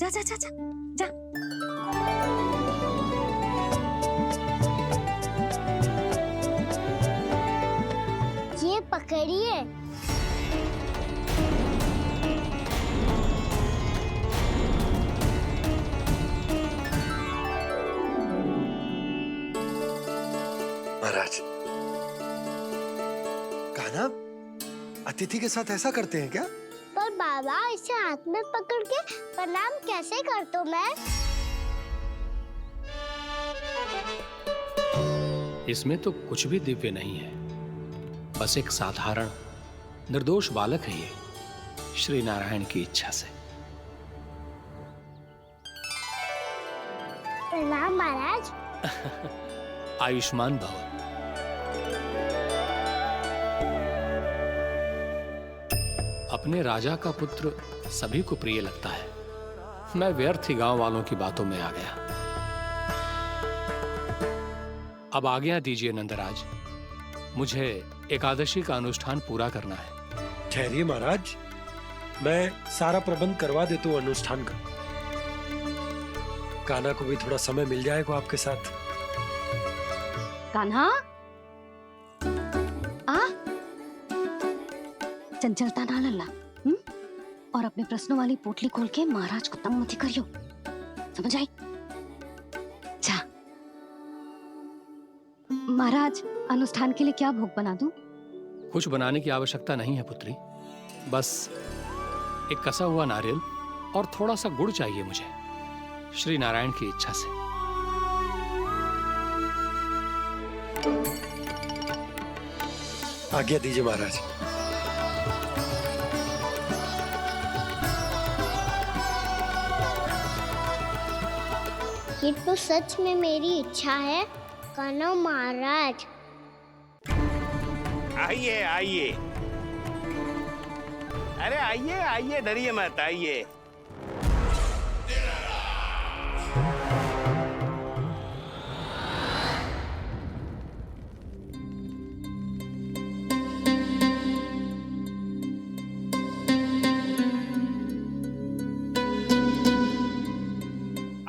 जा जा जा जा जा। ये पकड़िए। महाराज, कान्हा अतिथि के साथ ऐसा करते हैं क्या? पर बाबा, इसे हाथ में पकड़ के प्रणाम कैसे करता हूँ मैं? इसमें तो कुछ भी दिव्य नहीं है, बस एक साधारण निर्दोष बालक है ये, श्री नारायण की इच्छा से। प्रणाम महाराज। आयुष्मान भव। अपने राजा का पुत्र सभी को प्रिय लगता है। मैं व्यर्थ ही गांव वालों की बातों में आ गया। अब आज्ञा दीजिए नंदराज, मुझे एकादशी का अनुष्ठान पूरा करना है। ठहरिए महाराज, मैं सारा प्रबंध करवा देता हूँ अनुष्ठान का। कान्हा को भी थोड़ा समय मिल जाएगा आपके साथ। कान्हा, आ चंचलता ना लल्ला। और अपने प्रश्नों वाली पोटली खोल के महाराज को तंग मत करियो, समझ आई? जा। महाराज, अनुष्ठान के लिए क्या भोग बना दूं? कुछ बनाने की आवश्यकता नहीं है पुत्री, बस एक कसा हुआ नारियल और थोड़ा सा गुड़ चाहिए मुझे, श्री नारायण की इच्छा से। आज्ञा दीजिए महाराज। ये तो सच में मेरी इच्छा है कान्हा महाराज। आइए आइए, अरे आइए आइए, डरिए मत, आइए।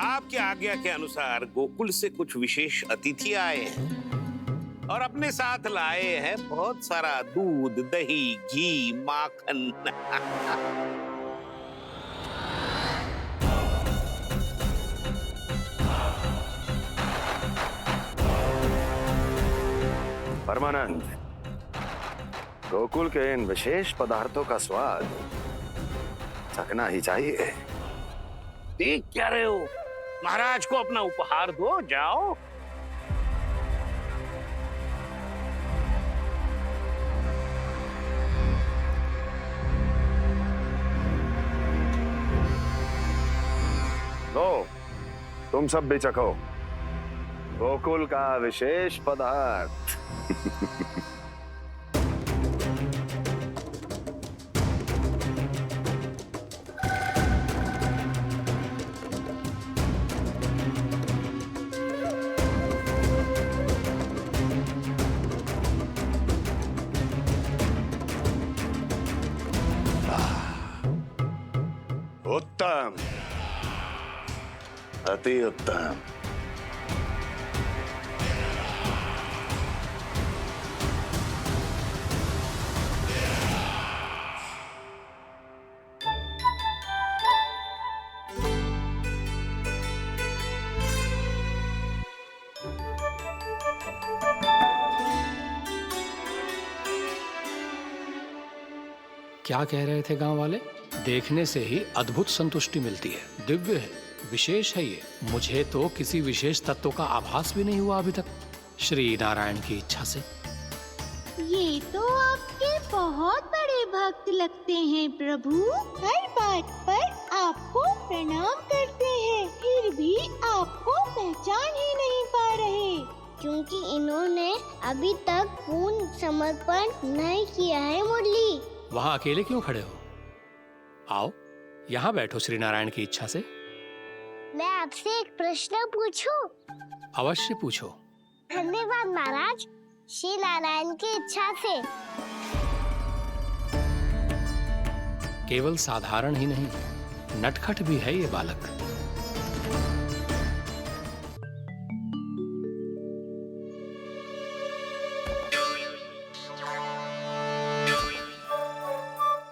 आपकी आज्ञा के अनुसार गोकुल से कुछ विशेष अतिथि आए हैं और अपने साथ लाए हैं बहुत सारा दूध, दही, घी, माखन। परमानंद, गोकुल के इन विशेष पदार्थों का स्वाद चखना ही चाहिए। देख क्या रहे हो? महाराज को अपना उपहार दो, जाओ। लो, तुम सब भी चखो गोकुल का विशेष पदार्थ। उत्तम, अति उत्तम। क्या कह रहे थे गांव वाले? देखने से ही अद्भुत संतुष्टि मिलती है, दिव्य है, विशेष है ये। मुझे तो किसी विशेष तत्व का आभास भी नहीं हुआ अभी तक, श्री नारायण की इच्छा से। ये तो आपके बहुत बड़े भक्त लगते हैं प्रभु। हर बात पर आपको प्रणाम करते हैं, फिर भी आपको पहचान ही नहीं पा रहे। क्योंकि इन्होंने अभी तक पूर्ण समर्पण नहीं किया है मुरली। वहां अकेले क्यों खड़े हो? आओ, यहाँ बैठो श्री नारायण की इच्छा से। मैं आपसे एक प्रश्न पूछूं? अवश्य पूछो। धन्यवाद महाराज, श्री नारायण की इच्छा से। केवल साधारण ही नहीं, नटखट भी है ये बालक।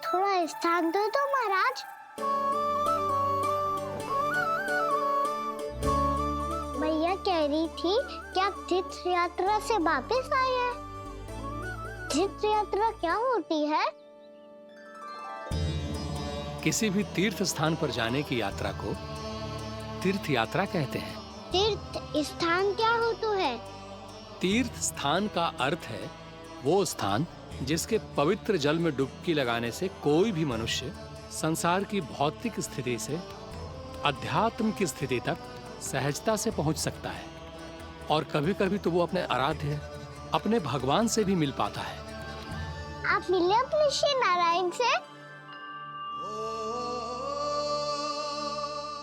थोड़ा स्थान दो तो महाराज। मैया कह रही थी कि आप तीर्थ यात्रा से वापस आए हैं। तीर्थ यात्रा क्या होती है? किसी भी तीर्थ स्थान पर जाने की यात्रा को तीर्थ यात्रा कहते हैं। तीर्थ स्थान क्या हो तो है? तीर्थ स्थान का अर्थ है वो स्थान जिसके पवित्र जल में डुबकी लगाने से कोई भी मनुष्य संसार की भौतिक स्थिति से अध्यात्म की स्थिति तक सहजता से पहुंच सकता है, और कभी कभी तो वो अपने आराध्य अपने भगवान से भी मिल पाता है। आप मिले अपने श्री नारायण से?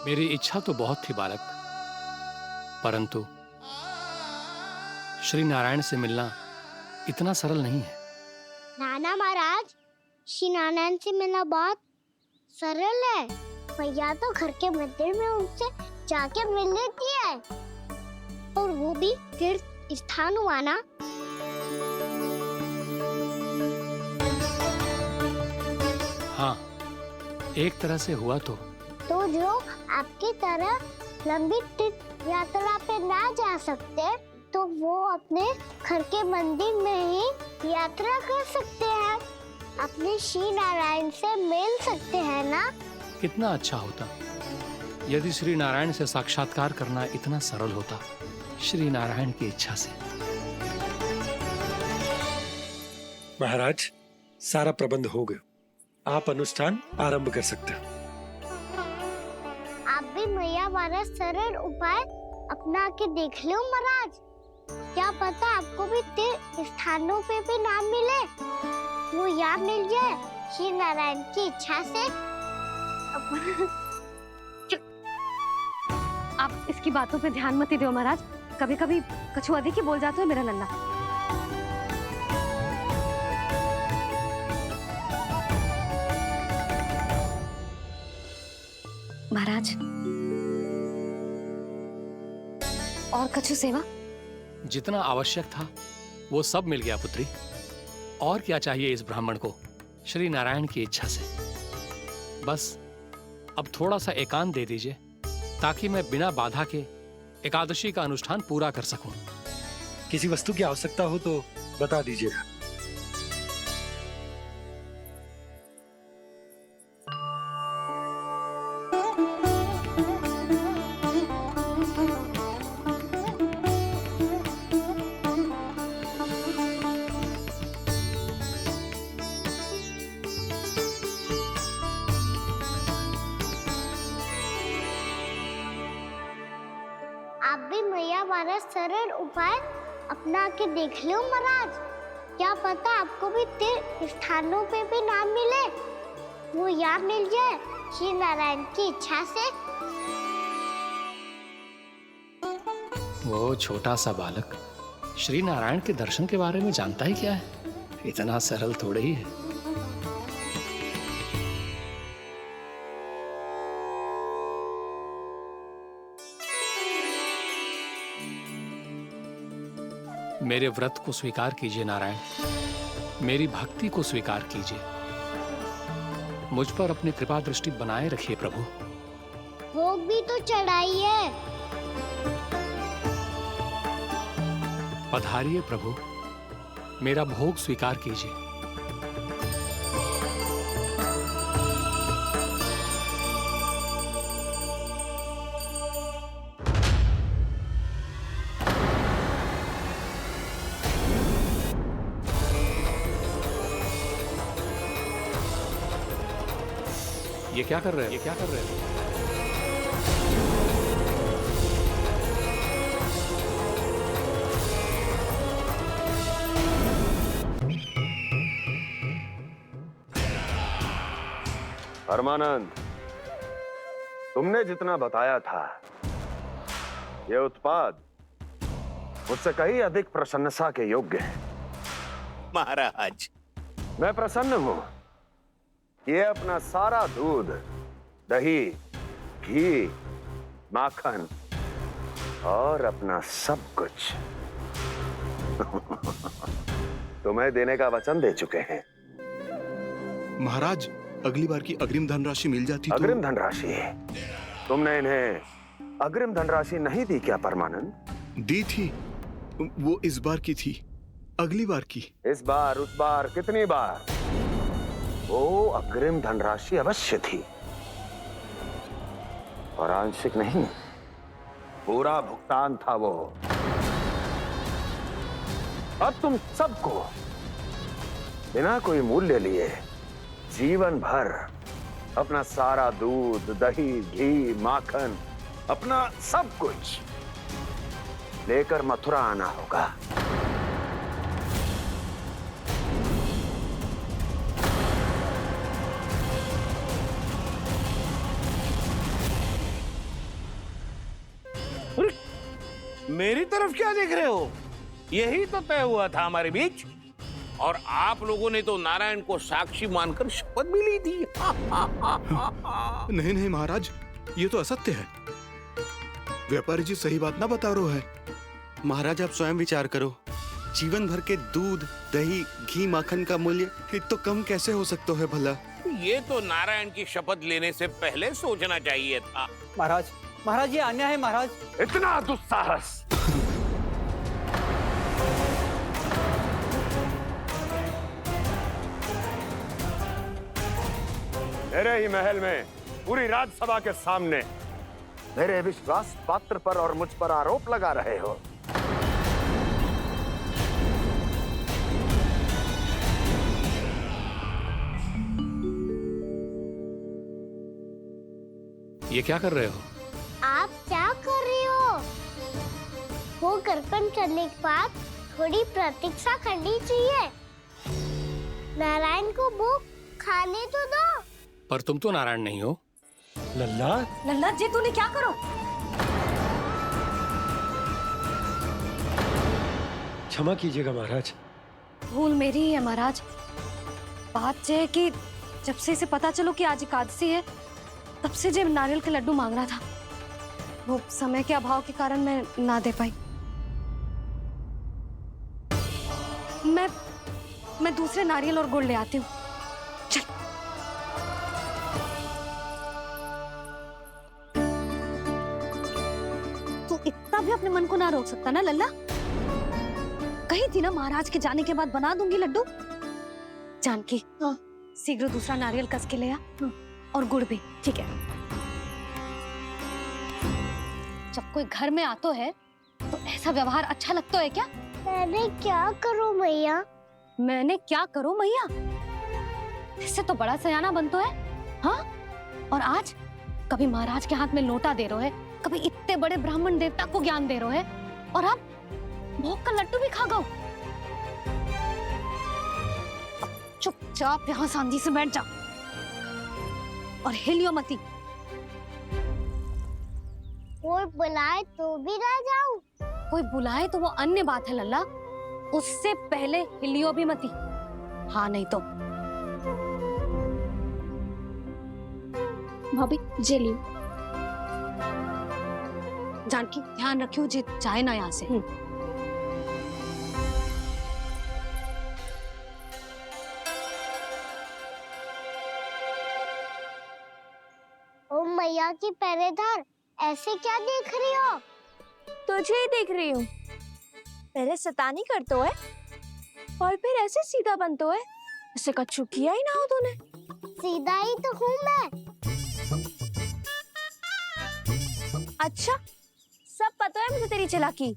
मेरी इच्छा तो बहुत थी बालक, परंतु श्री नारायण से मिलना इतना सरल नहीं है। नाना महाराज, श्री नारायण से मिलना बहुत सरल है। मैया तो घर के मंदिर में उनसे जाके मिल लेती है, और वो भी तीर्थ स्थान हुआ ना। हाँ, एक तरह से हुआ तो जो आपकी तरह लंबी तीर्थ यात्रा पे ना जा सकते, तो वो अपने घर के मंदिर में ही यात्रा कर सकते हैं, अपने श्री नारायण से मिल सकते हैं ना। कितना अच्छा होता यदि श्री नारायण से साक्षात्कार करना इतना सरल होता, श्री नारायण की इच्छा से। महाराज, सारा प्रबंध हो गया, आप अनुष्ठान आरंभ कर सकते हैं। आप भी मैया वाला सरल उपाय अपना के देख लो महाराज। क्या पता आपको भी तीर्थ स्थानों पे भी नाम मिले, वो यहाँ मिल जाए श्री नारायण की इच्छा से। आप इसकी बातों पे ध्यान मत दो महाराज, कभी कभी कछुआ देखी बोल जाता है मेरा लल्ला। महाराज, और कछु सेवा? जितना आवश्यक था वो सब मिल गया पुत्री। और क्या चाहिए इस ब्राह्मण को श्री नारायण की इच्छा से? बस अब थोड़ा सा एकांत दे दीजिए, ताकि मैं बिना बाधा के एकादशी का अनुष्ठान पूरा कर सकूं। किसी वस्तु की आवश्यकता हो तो बता दीजिएगा। आप भी मैया वाला सरल उपाय अपना के देख लो महाराज। क्या पता आपको भी तीर्थ स्थानों पे भी नाम मिले, वो यहाँ मिल जाए श्री नारायण की इच्छा से। वो छोटा सा बालक श्री नारायण के दर्शन के बारे में जानता ही क्या है? इतना सरल थोड़े ही है। मेरे व्रत को स्वीकार कीजिए नारायण, मेरी भक्ति को स्वीकार कीजिए। मुझ पर अपनी कृपा दृष्टि बनाए रखिए प्रभु। भोग भी तो चढ़ाइए। पधारिए प्रभु, मेरा भोग स्वीकार कीजिए। ये क्या कर रहे हैं? ये क्या कर रहे हैं? परमानंद, तुमने जितना बताया था, ये उत्पाद मुझसे कहीं अधिक प्रशंसा के योग्य है। महाराज, मैं प्रसन्न हूं। ये अपना सारा दूध दही, घी, माखन और अपना सब कुछ तुम्हें देने का वचन दे चुके हैं। महाराज, अगली बार की अग्रिम धनराशि मिल जाती तो। अग्रिम धनराशि? तुमने इन्हें अग्रिम धनराशि नहीं दी क्या परमानंद? दी थी, वो इस बार की थी, अगली बार की। इस बार, उस बार, कितनी बार? वो अग्रिम धनराशि अवश्य थी और आंशिक नहीं, पूरा भुगतान था वो। अब तुम सबको बिना कोई मूल्य लिए जीवन भर अपना सारा दूध, दही, घी, माखन, अपना सब कुछ लेकर मथुरा आना होगा। मेरी तरफ क्या देख रहे हो? यही तो तय हुआ था हमारे बीच, और आप लोगों ने तो नारायण को साक्षी मानकर शपथ भी ली थी। नहीं नहीं महाराज, ये तो असत्य है। व्यापारी जी सही बात ना बता रहे है। महाराज आप स्वयं विचार करो, जीवन भर के दूध, दही, घी, माखन का मूल्य इतना कम कैसे हो सकता है भला? ये तो नारायण की शपथ लेने से पहले सोचना चाहिए था। महाराज, महाराज ये अन्याय है महाराज। इतना दुस्साहस! मेरे ही महल में पूरी राज्यसभा के सामने मेरे विश्वास पात्र पर और मुझ पर आरोप लगा रहे हो। ये क्या कर रहे हो? आप क्या कर रहे हो? वो कर्पण करने के बाद थोड़ी प्रतीक्षा करनी चाहिए। नारायण को वो खाने तो दो। पर तुम तो नारायण नहीं हो। लल्ला, लल्ला जी तूने क्या करो? क्षमा कीजिएगा महाराज। भूल मेरी ही है महाराज। बात यह है कि जब से इसे पता चलो कि आज एकादशी है, तब से जो नारियल के लड्डू मांग रहा था, वो समय के अभाव के कारण मैं ना दे पाई। मैं दूसरे नारियल और गुड़ ले आती हूँ। चल। तू इतना भी अपने मन को ना रोक सकता ना लल्ला? कही थी ना महाराज के जाने के बाद बना दूंगी लड्डू। जानकी, शीघ्र दूसरा नारियल कस के ले आ, और गुड़ भी। ठीक है। जब कोई घर में आतो है तो ऐसा व्यवहार अच्छा लगता है क्या? मैंने क्या करूं मैया? मैंने क्या करूं मैया? इससे तो बड़ा सयाना बनतो है। हाँ? और आज कभी महाराज के हाथ में लोटा दे रहे है, कभी इतने बड़े ब्राह्मण देवता को ज्ञान दे रहे है, और अब भोग का लड्डू भी खा गो। चुपचाप यहाँ सांधी से बैठ जा और हिलियो मती। कोई बुलाए तो भी ना जाऊं? कोई बुलाए तो वो अन्य बात है लल्ला, उससे पहले हिलियो भी मती। हाँ नहीं तो। भाभी जे लियो। जानकी ध्यान रखियो जे चाहे ना यहाँ से। ओ मैया की पहरेदार, ऐसे क्या देख रही हो? तुझे ही देख रही हूँ। पहले शैतानी करतो है और फिर ऐसे सीधा बनतो है, ऐसे कछु किया ही ना हो तूने। सीधा ही तो हूँ मैं। अच्छा, सब पता है मुझे तेरी चालाकी।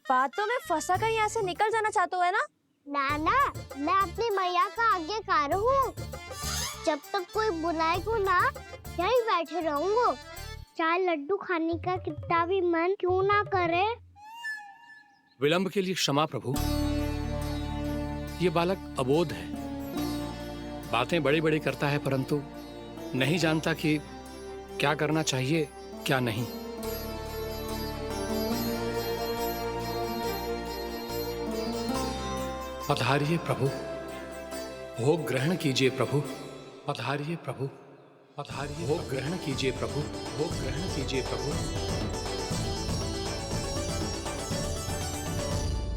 बातों में फंसा कर यहाँ से निकल जाना चाहता है ना? नाना, मैं अपनी मैया का आज्ञाकार हूँ। जब तक कोई बुलाएगा ना, यहीं बैठे रहूंगा। चाहे लड्डू खाने का कितना भी मन क्यों ना करे। विलंब के लिए क्षमा प्रभु। ये बालक अबोध है, बातें बड़ी बड़ी करता है, परंतु नहीं जानता कि क्या करना चाहिए क्या नहीं। पधारिए प्रभु, भोग ग्रहण कीजिए प्रभु। पधारिए प्रभु, पधारिए, भोग ग्रहण कीजिए प्रभु, भोग ग्रहण कीजिए प्रभु।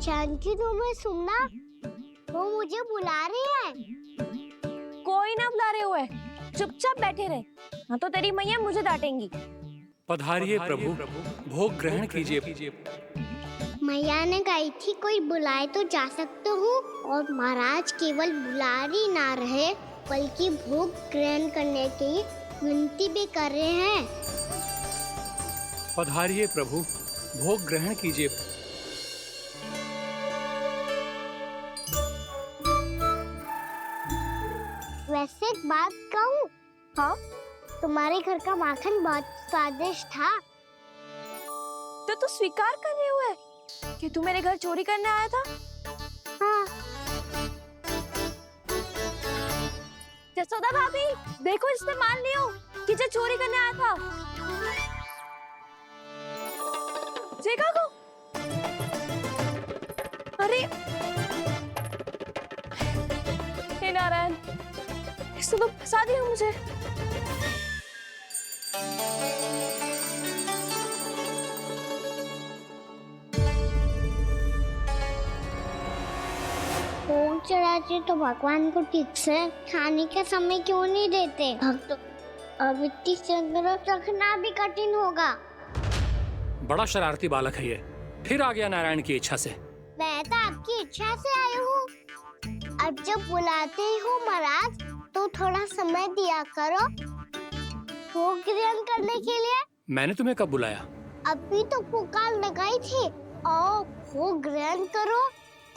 जानकी तुम्हें सुनना, वो मुझे बुला रही है। कोई ना बुला रहे हुए, चुपचाप बैठे रहे, हाँ तो तेरी मैया मुझे डांटेंगी। पधारिए प्रभु, भोग ग्रहण कीजिए। मैया ने कही थी कोई बुलाए तो जा सकते हूँ, और महाराज केवल बुलारी ना रहे बल्कि भोग ग्रहण करने की विनती भी कर रहे हैं। पधारिए प्रभु, भोग ग्रहण कीजिए। वैसे एक बात कहूँ? हाँ? तुम्हारे घर का माखन बहुत स्वादिष्ट था। तो तू स्वीकार कर रहे हुए कि तू मेरे घर चोरी करने आया था? हाँ। जसोदा भाभी, देखो इसने मान लियो कि जो चोरी करने आया था। देखा को? अरे हे नारायण, इसने तो फंसा दिया मुझे। भोग चढ़ाते तो भगवान को ठीक से खाने का समय क्यों नहीं देते? भक्त अब इतनी संग्रह रखना भी कठिन होगा। बड़ा शरारती बालक है ये, फिर आ गया नारायण की इच्छा से। मैं तो आपकी इच्छा से आई हूँ। अब जब बुलाते हो महाराज तो थोड़ा समय दिया करो भोग ग्रहण करने के लिए। मैंने तुम्हें कब बुलाया? अभी तो पुकार लगाई थी, आओ भोग ग्रहण करो।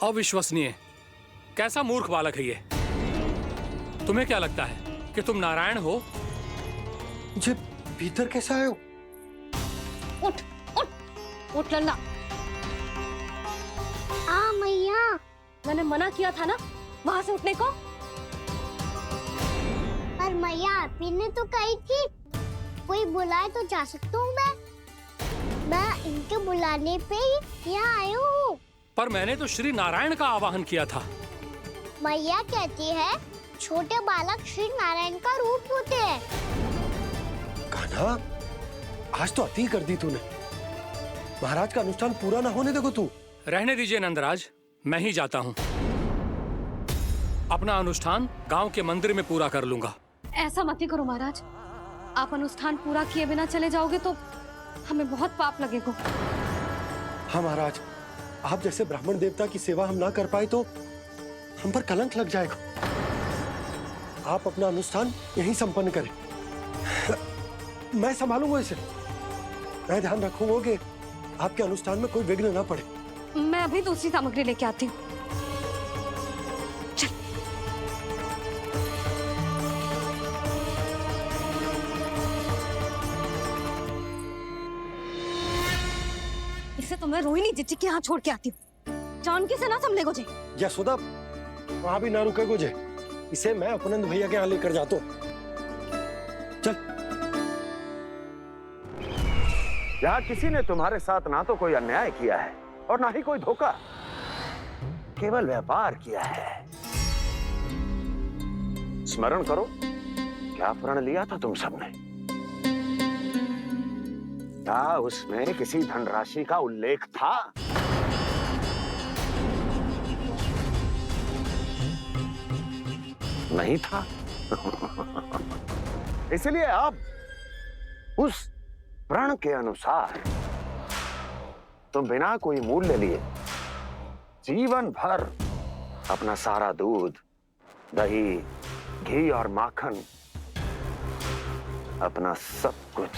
अविश्वसनीय, कैसा मूर्ख बालक है ये। तुम्हें क्या लगता है कि तुम नारायण हो? मुझे भीतर कैसे आए हो? उठ उठ उठ लल्ला। मैया, मैंने मना किया था ना वहां से उठने को। पर मैया आपी ने तो कही थी कोई बुलाए तो जा सकता हूँ। मैं इनके बुलाने पे ही यहाँ आई हूँ। पर मैंने तो श्री नारायण का आवाहन किया था। मैया कहती है छोटे बालक श्री नारायण का रूप होते हैं। कान्हा, आज तो अति कर दी तूने। महाराज का अनुष्ठान पूरा ना होने देखो तू। रहने दीजिए नंदराज, मैं ही जाता हूँ। अपना अनुष्ठान गांव के मंदिर में पूरा कर लूंगा। ऐसा मत ही करो महाराज, आप अनुष्ठान पूरा किए बिना चले जाओगे तो हमें बहुत पाप लगेगा। हाँ महाराज, आप जैसे ब्राह्मण देवता की सेवा हम ना कर पाए तो हम पर कलंक लग जाएगा। आप अपना अनुष्ठान यहीं संपन्न करें, मैं संभालूंगा इसे। मैं ध्यान रखूंगा कि आपके अनुष्ठान में कोई विघ्न ना पड़े। मैं अभी दूसरी सामग्री लेके आती हूँ। इसे तो मैं रोहिणी जीजी के यहाँ छोड़ के आती हूँ। जानकी से ना संभले गुजे। यशोदा, वहां भी ना रुके गुजे। इसे मैं अपनंद भैया के यहाँ लेकर जाता हूँ। चल। यहाँ किसी ने तुम्हारे साथ ना तो कोई अन्याय किया है और ना ही कोई धोखा, केवल व्यापार किया है। स्मरण करो, क्या प्रण लिया था तुम सबने? क्या उसमें किसी धनराशि का उल्लेख था? नहीं था। इसलिए अब उस प्रण के अनुसार तुम बिना कोई मूल्य लिए जीवन भर अपना सारा दूध, दही, घी और माखन, अपना सब कुछ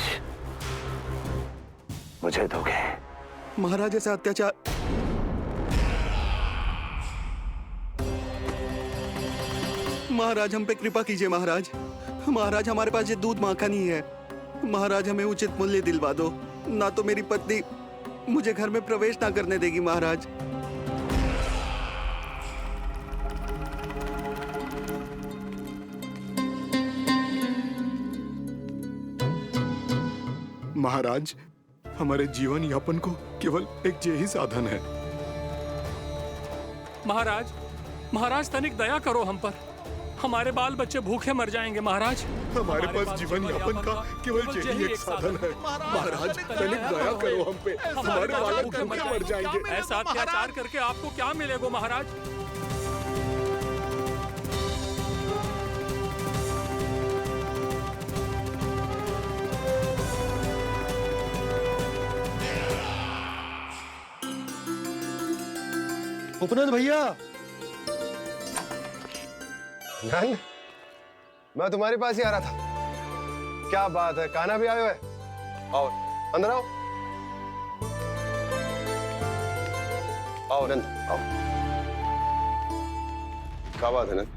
मुझे दोगे। महाराज ऐसा अत्याचार। महाराज हम पे कृपा कीजिए। महाराज, महाराज हमारे पास ये दूध माखन ही है। महाराज हमें उचित मूल्य दिलवा दो, ना तो मेरी पत्नी मुझे घर में प्रवेश ना करने देगी। महाराज, महाराज हमारे जीवन यापन को केवल एक यही साधन है। महाराज, महाराज तनिक दया करो हम पर। हमारे बाल बच्चे भूखे मर जाएंगे महाराज। हमारे पास जीवन यापन का केवल यही एक साधन है महाराज। तनिक दया करो हम पे, हमारे बालक भूखे मर जाएंगे। ऐसा अत्याचार करके आपको क्या मिलेगा महाराज? उपनंद भैया, नंद, मैं तुम्हारे पास ही आ रहा था। क्या बात है, कान्हा भी आयो है? आओ अंदर आओ। आओ नंद आओ। क्या बात है नंद,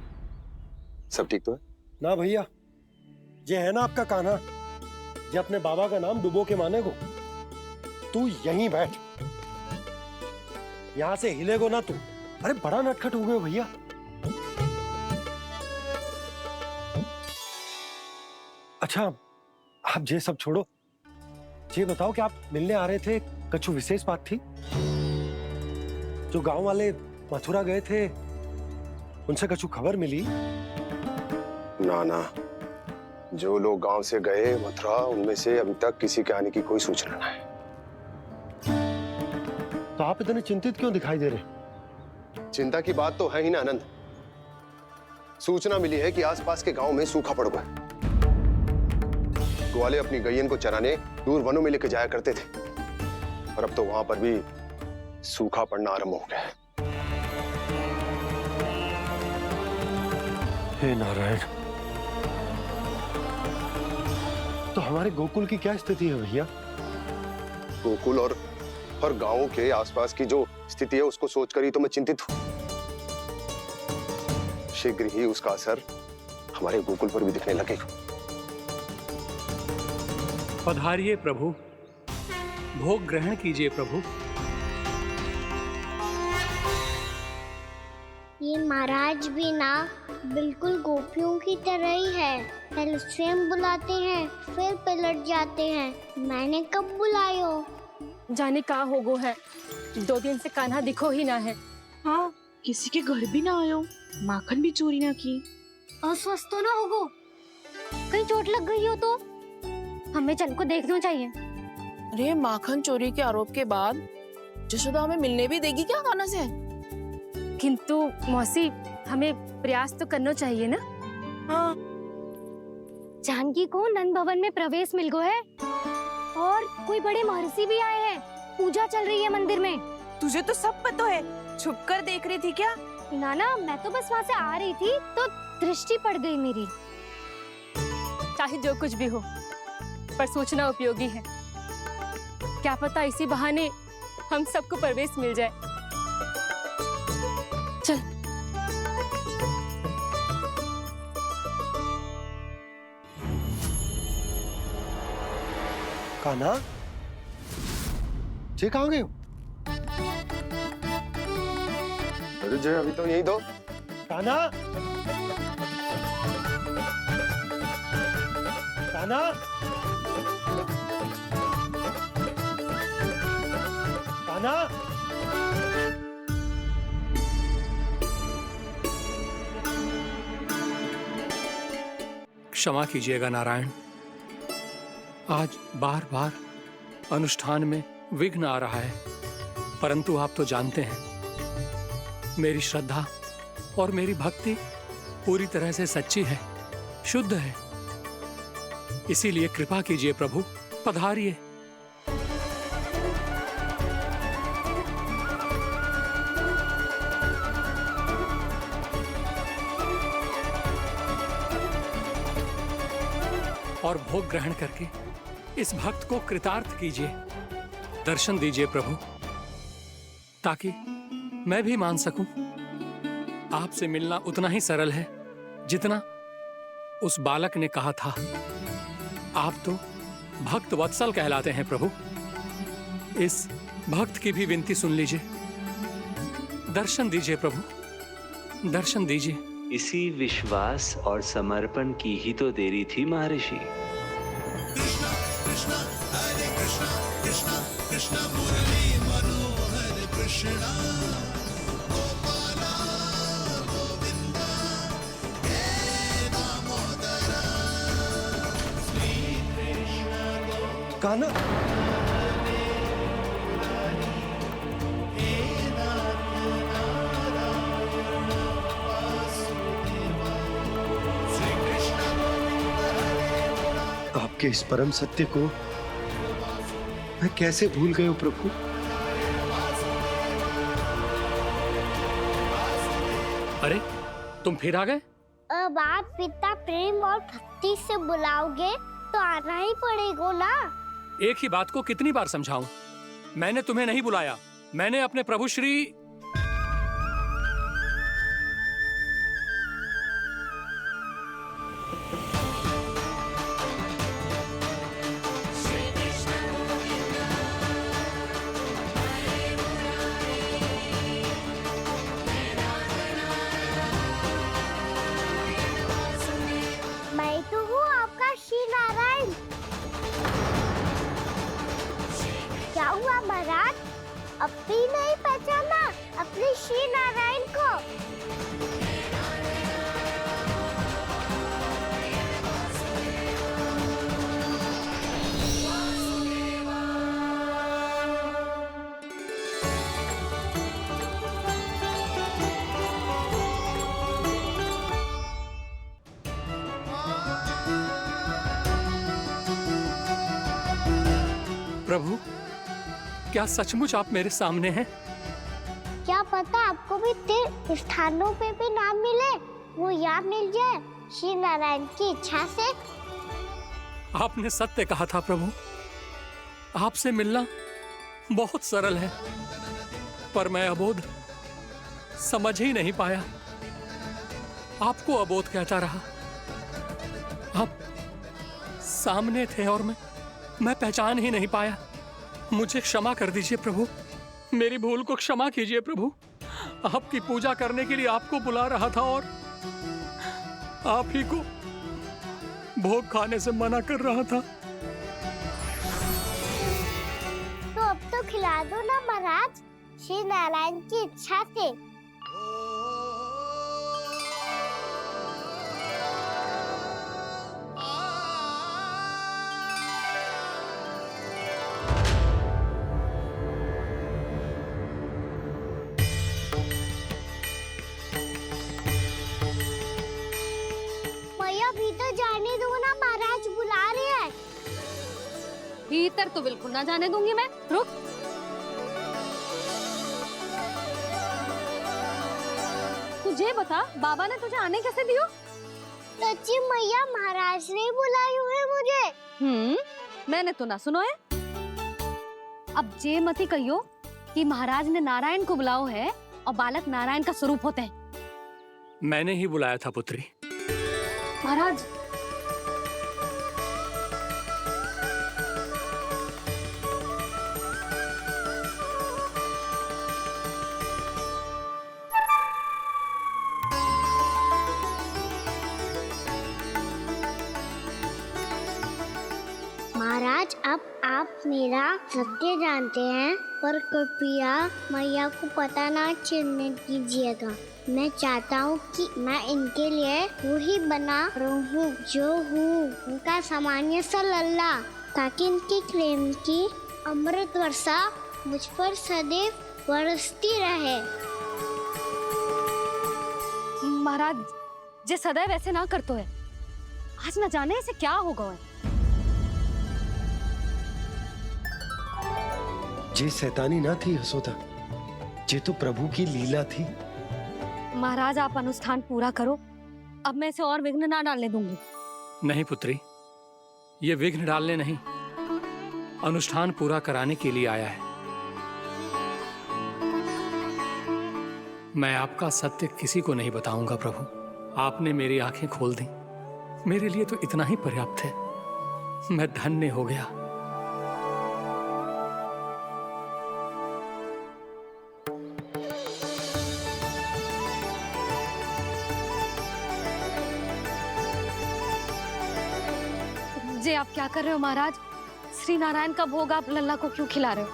सब ठीक तो है? ना भैया, ये है ना आपका कान्हा, ये अपने बाबा का नाम डुबो के माने को। तू यहीं बैठ, यहां से हिलेगो ना तू। अरे बड़ा नटखट हो गए भैया। अच्छा, आप ये सब छोड़ो, ये बताओ कि आप मिलने आ रहे थे, कुछ विशेष बात थी? जो गांव वाले मथुरा गए थे, उनसे कुछ खबर मिली? ना ना, जो लोग गांव से गए मथुरा, उनमें से अभी तक किसी के आने की कोई सूचना नहीं है। तो आप इतने चिंतित क्यों दिखाई दे रहे? चिंता की बात तो है ही ना आनंद। सूचना मिली है कि आसपास के गांव में सूखा पड़ गया। ग्वाले अपनी गैयन को चराने दूर वनों में लेकर जाया करते थे, और अब तो वहां पर भी सूखा पड़ना आरंभ हो गया है। हे नारायण, तो हमारे गोकुल की क्या स्थिति है भैया? गोकुल और गांवों के आसपास की जो स्थिति है उसको सोचकर ही तो मैं चिंतित हूं। शीघ्र ही उसका असर हमारे गोकुल पर भी दिखने लगेगा। पधारिए प्रभु, भोग ग्रहण कीजिए प्रभु। ये महाराज भी ना बिल्कुल गोपियों की तरह ही है। पहले स्वयं बुलाते हैं, फिर पलट जाते हैं। मैंने कब बुलायो? जाने का होगो है, 2 दिन से कान्हा दिखो ही ना है। हाँ, किसी के घर भी ना आयो, माखन भी चोरी ना की। अस्वस्थ तो ना होगो, कहीं चोट लग गई हो तो? हमें चल को देखना चाहिए। अरे माखन चोरी के आरोप के बाद जशोदा हमें मिलने भी देगी क्या कान्हा से? किंतु मौसी, हमें प्रयास तो करना चाहिए ना। हाँ, जानकी को नंद भवन में प्रवेश मिल गो है, और कोई बड़े महर्षि भी आए हैं। पूजा चल रही है मंदिर में। तुझे तो सब पता है, छुप कर देख रही थी क्या? ना, मैं तो बस वहाँ से आ रही थी तो दृष्टि पड़ गई मेरी। चाहे जो कुछ भी हो, पर सूचना उपयोगी है। क्या पता इसी बहाने हम सबको प्रवेश मिल जाए। चल। कान्हा, जे कहाँ गए हो? अरे जय, अभी तो यही दो। कान्हा, कान्हा, कान्हा। क्षमा कीजिएगा नारायण, आज बार बार अनुष्ठान में विघ्न आ रहा है, परंतु आप तो जानते हैं मेरी श्रद्धा और मेरी भक्ति पूरी तरह से सच्ची है, शुद्ध है। इसीलिए कृपा कीजिए प्रभु, पधारिए। और भोग ग्रहण करके इस भक्त को कृतार्थ कीजिए। दर्शन दीजिए प्रभु, ताकि मैं भी मान सकूं आपसे मिलना उतना ही सरल है जितना उस बालक ने कहा था। आप तो भक्त वत्सल कहलाते हैं प्रभु। इस भक्त की भी विनती सुन लीजिए। दर्शन दीजिए प्रभु, दर्शन दीजिए। इसी विश्वास और समर्पण की ही तो देरी थी महर्षि। कृष्णा कृष्णा हरे कृष्णा, कृष्णा कृष्णा मुरली मनोहर कृष्णा, गोपाला गोविंदा, हे कान्हा, आपके इस परम सत्य को मैं कैसे भूल गया हूं प्रभु। अरे तुम फिर आ गए? अब आप पिता प्रेम और भक्ति से बुलाओगे तो आना ही पड़ेगा ना। एक ही बात को कितनी बार समझाऊं? मैंने तुम्हें नहीं बुलाया, मैंने अपने प्रभु श्री मैं तो हूँ आपका श्री नारायण। क्या हुआ महाराज, अब भी नहीं पहचाना अपने श्री नारायण को? प्रभु, क्या सचमुच आप मेरे सामने हैं? क्या पता आपको भी तीर्थ स्थानों पे भी नाम मिले, वो यहाँ मिल जाए श्री नारायण की इच्छा से। आपने सत्य कहा था प्रभु, आपसे मिलना बहुत सरल है, पर मैं अबोध समझ ही नहीं पाया। आपको अबोध कहता रहा। आप सामने थे और मैं पहचान ही नहीं पाया। मुझे क्षमा कर दीजिए प्रभु, मेरी भूल को क्षमा कीजिए प्रभु। आपकी पूजा करने के लिए आपको बुला रहा था और आप ही को भोग खाने से मना कर रहा था। तो अब तो खिला दो ना महाराज, श्री नारायण की इच्छा से। भीतर जाने दो ना, महाराज बुला रहे हैं। भीतर तो बिल्कुल ना जाने दूंगी मैं, रुक। तुझे बता, बाबा ने तुझे आने कैसे दियो? सच्ची मैया, महाराज ने बुलाई हुई मुझे। मैंने तो ना सुनो है। अब जे मती कहियो कि महाराज ने नारायण को बुलाओ है और बालक नारायण का स्वरूप होते हैं। मैंने ही बुलाया था पुत्री। महाराज, महाराज, अब आप मेरा सत्य जानते हैं, पर कृपया मैया को पता ना चलने दीजिएगा। मैं चाहता हूँ कि मैं इनके लिए वही बना रहूँ जो हूँ, उनका सामान्य सा लल्ला, ताकि इनकी प्रेम की अमृत वर्षा मुझ पर सदैव बरसती रहे। महाराज, जे सदैव ऐसे ना करतो है, आज न जाने इसे क्या होगा है। जे शैतानी ना थी यशोदा, जे तो प्रभु की लीला थी। महाराज, आप अनुष्ठान पूरा करो, अब मैं इसे और विघ्न ना डालने दूंगी। नहीं पुत्री, ये विघ्न डालने नहीं, अनुष्ठान पूरा कराने के लिए आया है। मैं आपका सत्य किसी को नहीं बताऊंगा प्रभु। आपने मेरी आंखें खोल दी, मेरे लिए तो इतना ही पर्याप्त है। मैं धन्य हो गया। जे आप क्या कर रहे हो महाराज? श्री नारायण का भोग आप लल्ला को क्यों खिला रहे हो?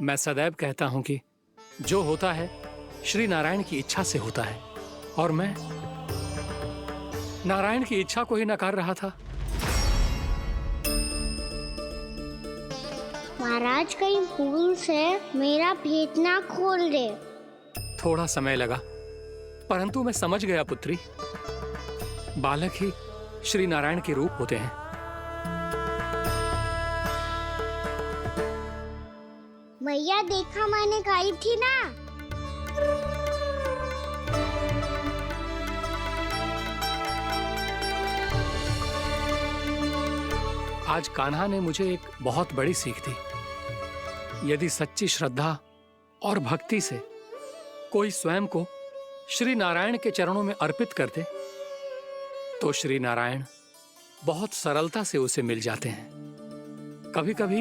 मैं सदैव कहता हूं कि जो होता है श्री नारायण की इच्छा से होता है, और मैं नारायण की इच्छा को ही नकार रहा था। महाराज कहीं भूल से मेरा भेद ना खोल दे। थोड़ा समय लगा, परंतु मैं समझ गया पुत्री। बालक ही श्री नारायण के रूप होते हैं। मैया देखा मैंने कही थी ना। आज कान्हा ने मुझे एक बहुत बड़ी सीख दी। यदि सच्ची श्रद्धा और भक्ति से कोई स्वयं को श्री नारायण के चरणों में अर्पित कर दे, तो श्री नारायण बहुत सरलता से उसे मिल जाते हैं। कभी कभी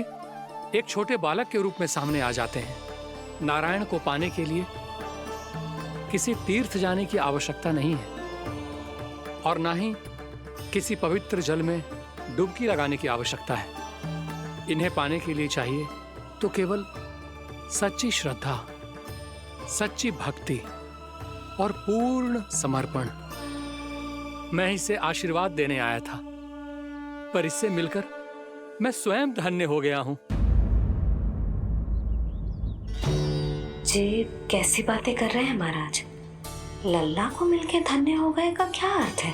एक छोटे बालक के रूप में सामने आ जाते हैं। नारायण को पाने के लिए किसी तीर्थ जाने की आवश्यकता नहीं है और ना ही किसी पवित्र जल में डुबकी लगाने की आवश्यकता है। इन्हें पाने के लिए चाहिए तो केवल सच्ची श्रद्धा, सच्ची भक्ति और पूर्ण समर्पण। मैं इसे आशीर्वाद देने आया था, पर इससे मिलकर मैं स्वयं धन्य हो गया हूं। जी कैसी बातें कर रहे हैं महाराज? लल्ला को मिलके धन्य हो गए का क्या अर्थ है?